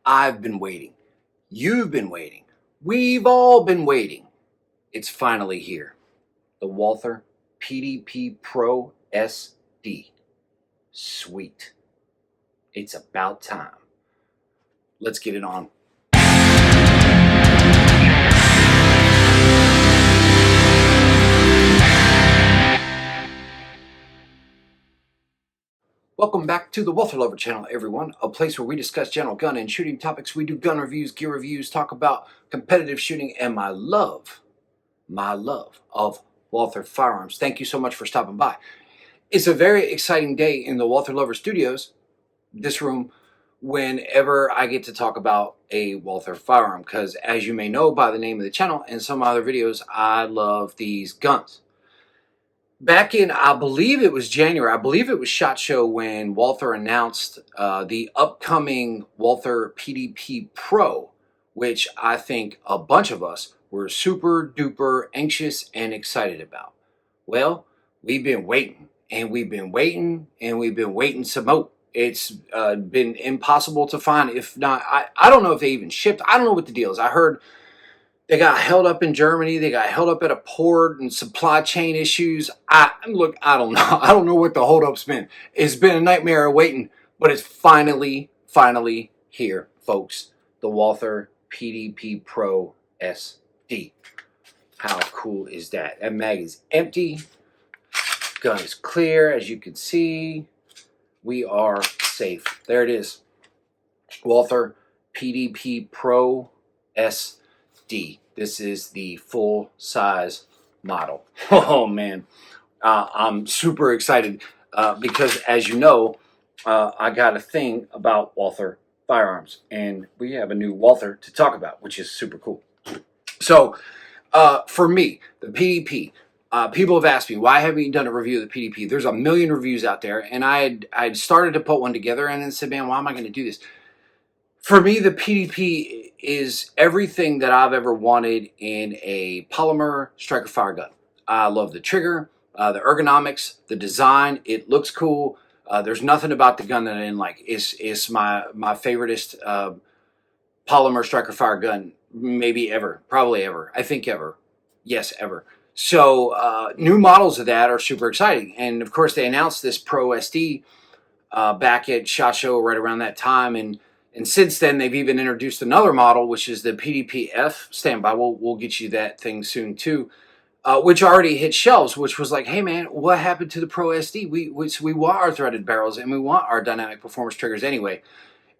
I've been waiting. You've been waiting. We've all been waiting. It's finally here. The Walther PDP Pro SD. Sweet. It's about time. Let's get it on. Welcome back to the Walther Lover channel, everyone. A place where we discuss general gun and shooting topics. We do gun reviews, gear reviews, talk about competitive shooting, and my love of Walther firearms. Thank you so much for stopping by. It's a very exciting day in the Walther Lover Studios, this room, whenever I get to talk about a Walther firearm, because as you may know by the name of the channel and some other videos, I love these guns. Back in, I believe it was January, I believe it was SHOT Show, when Walther announced the upcoming Walther PDP Pro, which I think a bunch of us were super duper anxious and excited about. Well, we've been waiting, and we've been waiting, and we've been waiting some more. It's been impossible to find. If not, I don't know if they even shipped. I don't know what the deal is. I heard they got held up in Germany. They got held up at a port and supply chain issues. I don't know. I don't know what the holdup's been. It's been a nightmare of waiting, but it's finally here, folks. The Walther PDP Pro SD. How cool is that? That mag is empty. Gun is clear, as you can see. We are safe. There it is. Walther PDP Pro SD. This is the full-size model. Oh, man. I'm super excited because, as you know, I got a thing about Walther firearms, and we have a new Walther to talk about, which is super cool. So, for me, the PDP, people have asked me, why haven't you done a review of the PDP? There's a million reviews out there, and I'd started to put one together and then said, man, why am I going to do this? For me, the PDP is everything that I've ever wanted in a polymer striker fire gun. I love the trigger, the ergonomics, the design. It looks cool. There's nothing about the gun that I didn't like. It's my favoriteest polymer striker fire gun, maybe ever, probably ever. I think ever. Yes, ever. So new models of that are super exciting. And of course, they announced this Pro SD back at SHOT Show right around that time, and since then they've even introduced another model, which is the PDP-F. Stand by, we'll get you that thing soon too, which already hit shelves. Which was like, hey man, what happened to the Pro SD? We want our threaded barrels and we want our dynamic performance triggers anyway.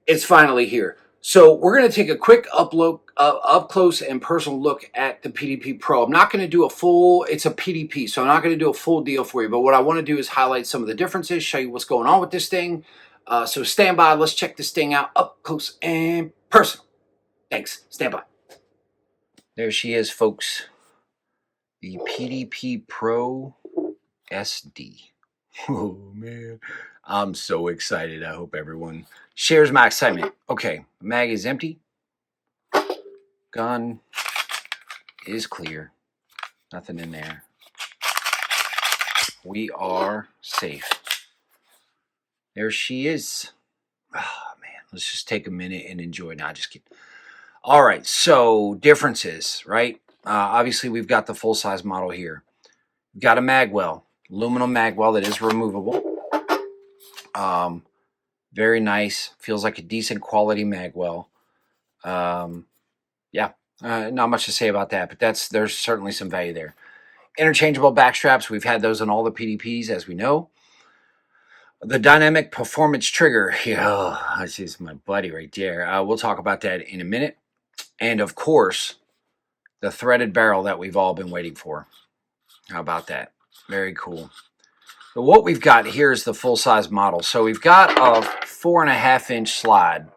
It's finally here. So we're going to take a quick up close and personal look at the PDP Pro. I'm not going to do a full, it's a PDP, so I'm not going to do a full deal for you. But what I want to do is highlight some of the differences, show you what's going on with this thing. So stand by. Let's check this thing out up close and personal. Thanks. Stand by. There she is, folks. The PDP Pro SD. Oh, man. I'm so excited. I hope everyone shares my excitement. Okay, mag is empty. Gun is clear. Nothing in there. We are safe. There she is. Oh, man. Let's just take a minute and enjoy. Now, just kidding. All right, so differences, right? Obviously, we've got the full-size model here. We've got a magwell, aluminum magwell that is removable. Very nice. Feels like a decent quality magwell. Yeah, not much to say about that, but there's certainly some value there. Interchangeable back straps. We've had those on all the PDPs, as we know. The dynamic performance trigger. Yeah, this is my buddy right there. We'll talk about that in a minute. And of course, the threaded barrel that we've all been waiting for. How about that? Very cool. So what we've got here is the full-size model. So we've got a 4.5-inch slide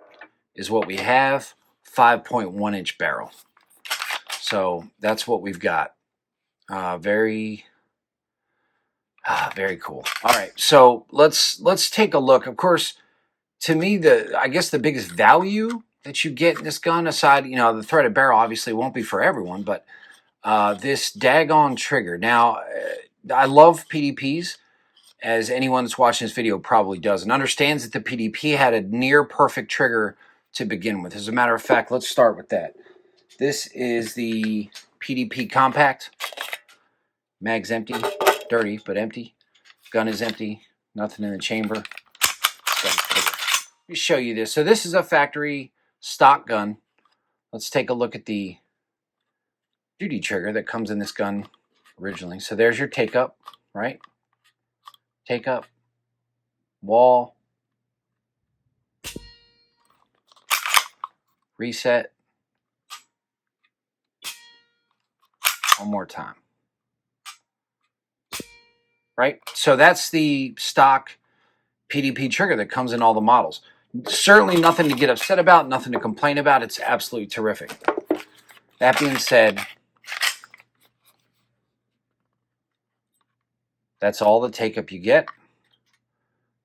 is what we have, 5.1-inch barrel. So that's what we've got. Very cool. All right, so let's take a look. Of course, to me, I guess the biggest value that you get in this gun, aside, the threaded barrel obviously won't be for everyone, but this daggone trigger. Now, I love PDPs, as anyone that's watching this video probably does, and understands that the PDP had a near perfect trigger to begin with. As a matter of fact, let's start with that. This is the PDP Compact. Mag's empty, dirty, but empty. Gun is empty, nothing in the chamber. Let me show you this. So this is a factory stock gun. Let's take a look at the duty trigger that comes in this gun originally. So there's your take up, right? Take up, wall, reset. One more time. Right? So that's the stock PDP trigger that comes in all the models. Certainly nothing to get upset about, nothing to complain about. It's absolutely terrific. That being said, that's all the take-up you get.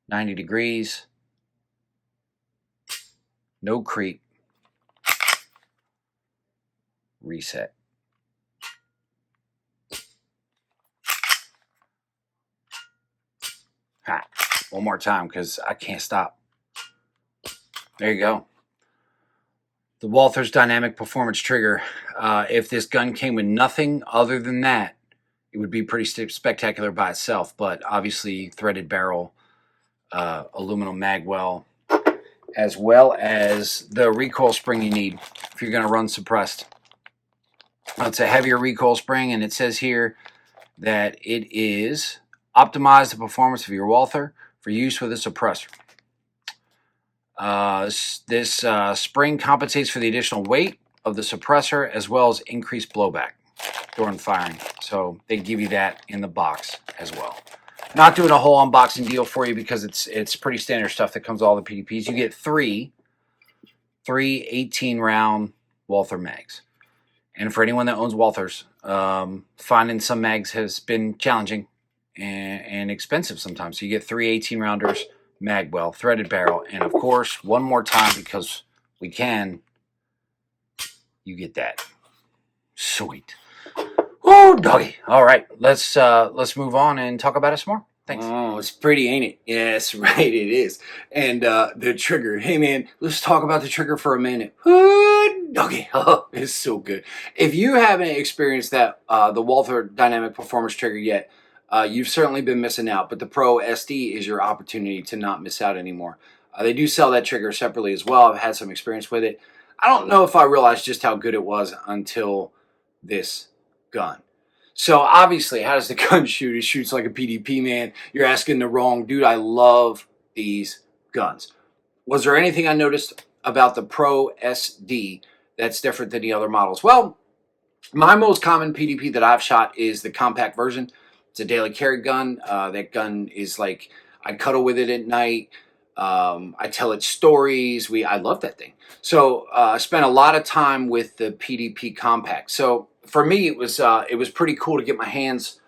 90 degrees. No creep. Reset. Ha. One more time because I can't stop. There you go. The Walthers Dynamic Performance Trigger. If this gun came with nothing other than that, it would be pretty spectacular by itself. But obviously, threaded barrel, aluminum magwell, as well as the recoil spring you need if you're going to run suppressed. It's a heavier recoil spring, and it says here that it is optimize the performance of your Walther for use with a suppressor. This spring compensates for the additional weight of the suppressor as well as increased blowback during firing. So they give you that in the box as well. Not doing a whole unboxing deal for you because it's pretty standard stuff that comes with all the PDPs. You get three 18-round Walther mags. And for anyone that owns Walthers, finding some mags has been challenging and expensive sometimes. So you get three 18-rounders, magwell, threaded barrel, and of course, one more time because we can, you get that. Sweet. Oh, doggy. All right, let's move on and talk about it some more. Thanks. Oh, it's pretty, ain't it? Yes, right, it is. And the trigger. Hey, man, let's talk about the trigger for a minute. Ooh, doggy. Oh, it's so good. If you haven't experienced that, the Walther Dynamic Performance Trigger yet, you've certainly been missing out. But the Pro SD is your opportunity to not miss out anymore. They do sell that trigger separately as well. I've had some experience with it. I don't know if I realized just how good it was until this gun. So obviously, how does the gun shoot? It shoots like a PDP, man. You're asking the wrong dude. I love these guns. Was there anything I noticed about the Pro SD that's different than the other models? Well, my most common PDP that I've shot is the compact version. It's a daily carry gun. That gun is like, I cuddle with it at night. I tell it stories. I love that thing. So I spent a lot of time with the PDP compact. So for me, it was pretty cool to get my hands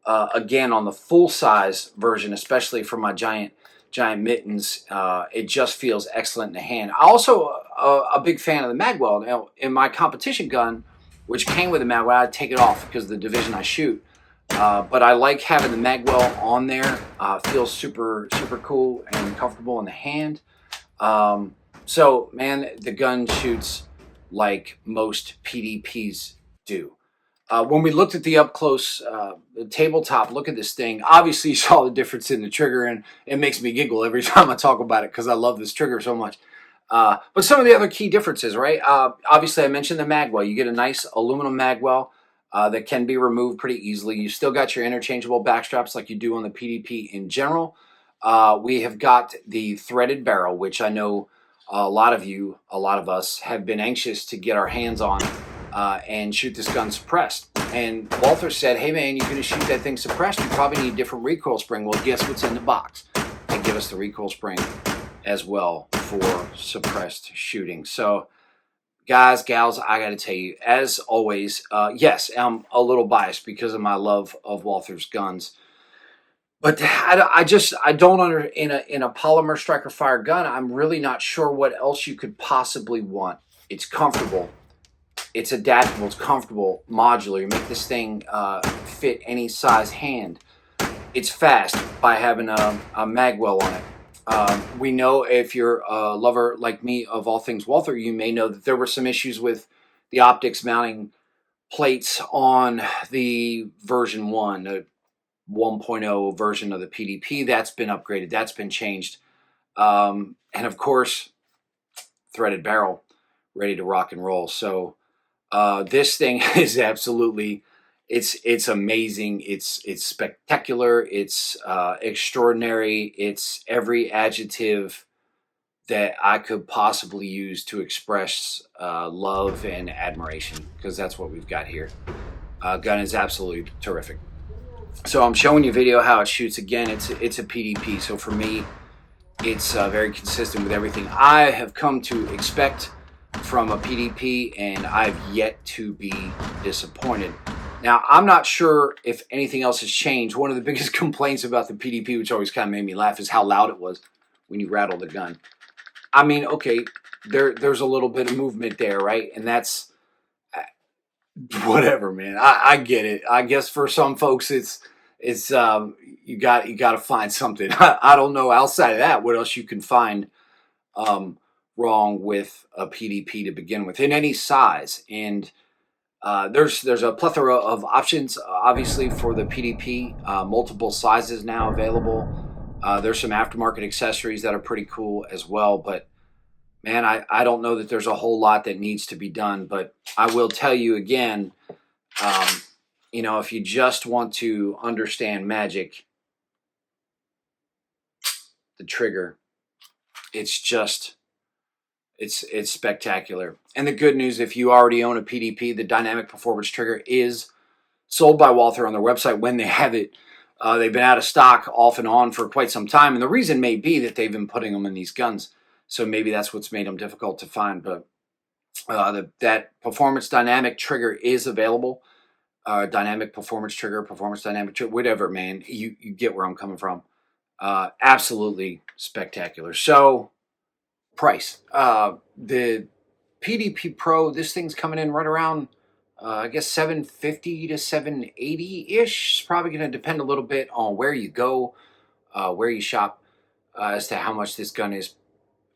again on the full size version, especially for my giant mittens. It just feels excellent in the hand. I also a big fan of the magwell. Now, in my competition gun, which came with the magwell, I take it off because of the division I shoot. But I like having the magwell on there. Feels super cool and comfortable in the hand. So man, the gun shoots like most PDPs do. When we looked at the up close the tabletop look at this thing, obviously you saw the difference in the trigger, and it makes me giggle every time I talk about it because I love this trigger so much. But some of the other key differences, right? Obviously I mentioned the magwell. You get a nice aluminum magwell that can be removed pretty easily. You still got your interchangeable backstraps like you do on the PDP in general. We have got the threaded barrel, which I know a lot of us have been anxious to get our hands on and shoot this gun suppressed. And Walther said, hey man, you're going to shoot that thing suppressed, you probably need a different recoil spring. Well, guess what's in the box? They give us the recoil spring as well for suppressed shooting. So guys, gals, I got to tell you, as always, yes, I'm a little biased because of my love of Walther's guns. But I don't in a polymer striker fire gun, I'm really not sure what else you could possibly want. It's comfortable. It's adaptable. It's comfortable, modular. You make this thing fit any size hand. It's fast by having a magwell on it. We know if you're a lover like me of all things Walther, you may know that there were some issues with the optics mounting plates on the version 1, the 1.0 version of the PDP. That's been upgraded, that's been changed. And of course, threaded barrel, ready to rock and roll. So this thing is absolutely, it's amazing. It's spectacular. It's extraordinary. It's every adjective that I could possibly use to express love and admiration, because that's what we've got here. Gun is absolutely terrific. So I'm showing you a video how it shoots. Again, it's a PDP. So for me, it's very consistent with everything I have come to expect from a PDP, and I've yet to be disappointed. Now, I'm not sure if anything else has changed. One of the biggest complaints about the PDP, which always kind of made me laugh, is how loud it was when you rattle the gun. I mean, okay, there's a little bit of movement there, right? And that's whatever, man. I get it. I guess for some folks, it's you got to find something. I don't know outside of that what else you can find wrong with a PDP to begin with in any size. And there's a plethora of options, obviously, for the PDP. Multiple sizes now available. There's some aftermarket accessories that are pretty cool as well. But man, I don't know that there's a whole lot that needs to be done. But I will tell you again, if you just want to understand magic, the trigger, it's spectacular. And the good news, if you already own a PDP, the Dynamic Performance Trigger is sold by Walther on their website when they have it. They've been out of stock off and on for quite some time, and the reason may be that they've been putting them in these guns. So maybe that's what's made them difficult to find. But that Performance Dynamic Trigger is available. Dynamic Performance Trigger, Performance Dynamic Trigger, whatever, man. You get where I'm coming from. Absolutely spectacular. So, price. The PDP Pro, this thing's coming in right around, I guess, $750 to $780-ish. It's probably going to depend a little bit on where you go, where you shop, as to how much this gun is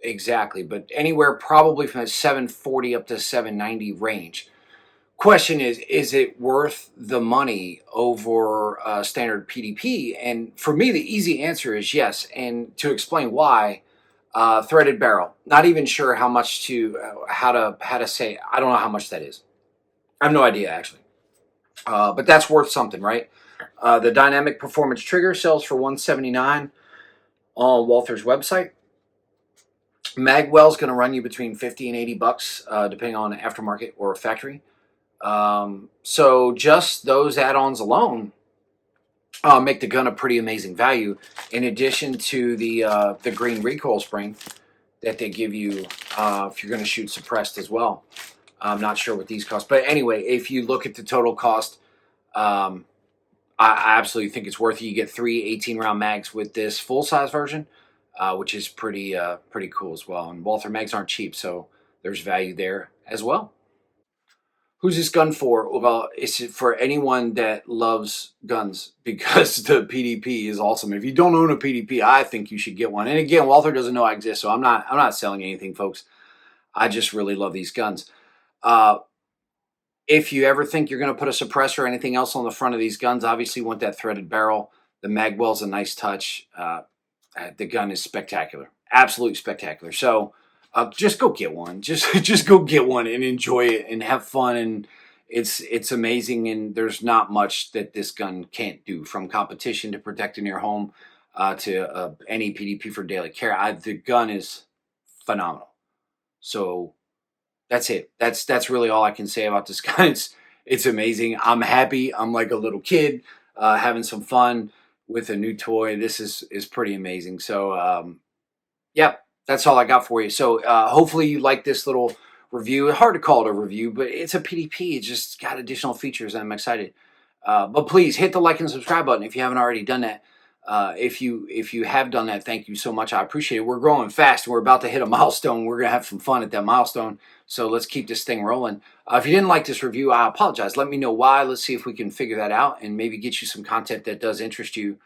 exactly. But anywhere probably from the $740 up to $790 range. Question is it worth the money over standard PDP? And for me, the easy answer is yes. And to explain why, threaded barrel. Not even sure how much how to say. I don't know how much that is. I have no idea actually. But that's worth something, right? The Dynamic Performance Trigger sells for $179 on Walther's website. Magwell's going to run you between $50 and $80, depending on aftermarket or factory. So just those add-ons alone make the gun a pretty amazing value, in addition to the green recoil spring that they give you if you're going to shoot suppressed as well. I'm not sure what these cost, but anyway, if you look at the total cost, I absolutely think it's worth it. You get 3 18-round mags with this full-size version, which is pretty cool as well. And Walther mags aren't cheap, so there's value there as well. Who's this gun for? Well, it's for anyone that loves guns, because the PDP is awesome. If you don't own a PDP, I think you should get one. And again, Walther doesn't know I exist, so I'm not selling anything, folks. I just really love these guns. If you ever think you're going to put a suppressor or anything else on the front of these guns, obviously you want that threaded barrel. The Magwell's a nice touch. The gun is spectacular, absolutely spectacular. So just go get one. Just go get one and enjoy it and have fun. And it's amazing. And there's not much that this gun can't do, from competition to protecting your home to any PDP for daily care. The gun is phenomenal. So that's it. That's really all I can say about this gun. It's amazing. I'm happy. I'm like a little kid having some fun with a new toy. This is pretty amazing. So yeah, that's all I got for you. So hopefully you like this little review. Hard to call it a review, but it's a PDP. It's just got additional features, and I'm excited. But please hit the like and subscribe button if you haven't already done that. If you have done that, thank you so much. I appreciate it. We're growing fast, and we're about to hit a milestone. We're going to have some fun at that milestone. So let's keep this thing rolling. If you didn't like this review, I apologize. Let me know why. Let's see if we can figure that out and maybe get you some content that does interest you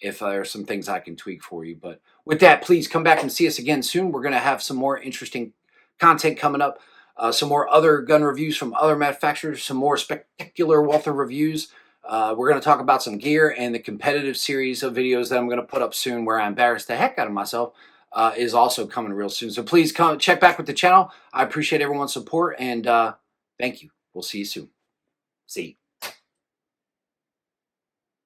if there are some things I can tweak for you. But with that, please come back and see us again soon. We're going to have some more interesting content coming up, some more other gun reviews from other manufacturers, some more spectacular Walther reviews. We're going to talk about some gear, and the competitive series of videos that I'm going to put up soon where I embarrass the heck out of myself is also coming real soon. So please come check back with the channel. I appreciate everyone's support, and thank you. We'll see you soon. See you.